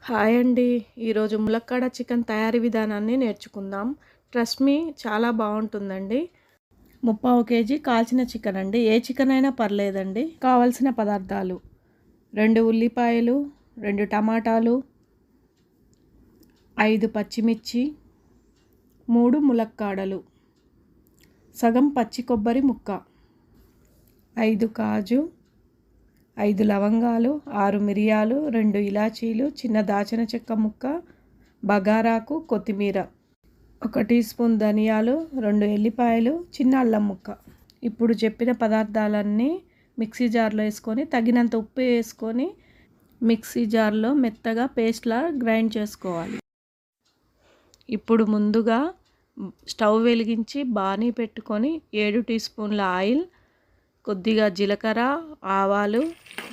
Hi అండి. ఈరోజు ములక్కాడ చికెన్ తయారీ విధానాన్ని నేర్చుకుందాం. ట్రస్ట్ మీ, చాలా బాగుంటుందండి. 3/4 కేజీ కాల్చిన చికెన్ అండి. ఏ చికెన్ అయినా పర్లేదండి. కావలసిన పదార్థాలు: 2 ఉల్లిపాయలు, 2 టమాటాలు, 5 పచ్చిమిర్చి, 3 ములక్కాడలు, సగం పచ్చి కొబ్బరి ముక్క, 5 కాజు, 5 లవంగాలు, 6 మిరియాలు, 2 ఇలాచీలు, చిన్న దాచిన చెక్క ముక్క, బగారాకు, కొత్తిమీర, 1 టీ స్పూన్ ధనియాలు, 2 ఎల్లిపాయలు, చిన్న అల్లం ముక్క. ఇప్పుడు చెప్పిన పదార్థాలన్నీ మిక్సీ జార్లో వేసుకొని తగినంత ఉప్పు వేసుకొని మిక్సీ జార్లో మెత్తగా పేస్ట్లా గ్రైండ్ చేసుకోవాలి. ఇప్పుడు ముందుగా స్టవ్ వెలిగించి బాణీ పెట్టుకొని 7 టీ స్పూన్ల ఆయిల్, కొద్దిగా జీలకర్ర, ఆవాలు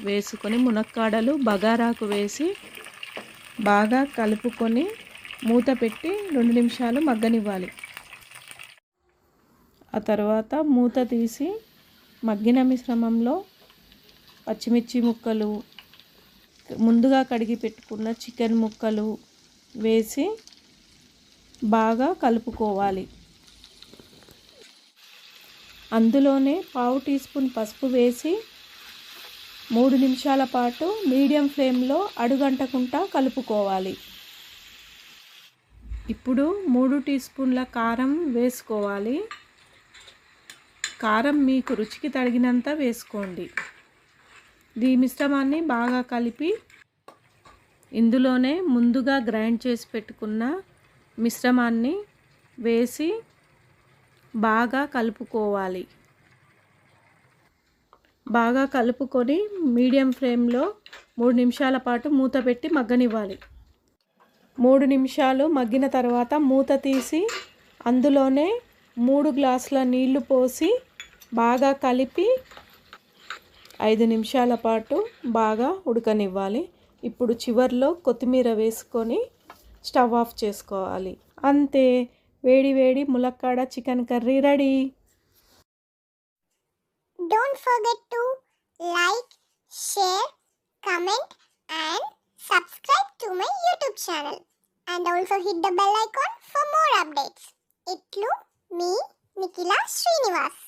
వేసుకొని మునక్కాడలు, బగారాకు వేసి బాగా కలుపుకొని మూత పెట్టి 2 నిమిషాలు మగ్గనివ్వాలి. ఆ తర్వాత మూత తీసి మగ్గిన మిశ్రమంలో పచ్చిమిర్చి ముక్కలు, ముందుగా కడిగి పెట్టుకున్న చికెన్ ముక్కలు వేసి బాగా కలుపుకోవాలి. అందులోనే 1/2 టీ స్పూన్ పసుపు వేసి 3 నిమిషాల పాటు మీడియం ఫ్లేమ్లో అడుగంటకుండా కలుపుకోవాలి. ఇప్పుడు 3 టీ స్పూన్ల కారం వేసుకోవాలి. కారం మీకు రుచికి తగినంత వేసుకోండి. ఈ మిశ్రమాన్ని బాగా కలిపి ఇందులోనే ముందుగా గ్రైండ్ చేసి పెట్టుకున్న మిశ్రమాన్ని వేసి బాగా కలుపుకోవాలి. బాగా కలుపుకొని మీడియం ఫ్లేమ్లో 3 నిమిషాల పాటు మూత పెట్టి మగ్గనివ్వాలి. 3 నిమిషాలు మగ్గిన తర్వాత మూత తీసి అందులోనే 3 గ్లాసుల నీళ్లు పోసి బాగా కలిపి 5 నిమిషాల పాటు బాగా ఉడకనివ్వాలి. ఇప్పుడు చివర్లో కొత్తిమీర వేసుకొని స్టవ్ ఆఫ్ చేసుకోవాలి. అంతే, వేడి వేడి ములక్కాడ chicken curry ready. Don't forget to like, share, comment and subscribe to my YouTube channel. And also hit the bell icon for more updates. Itlu me, Nikila Srinivas.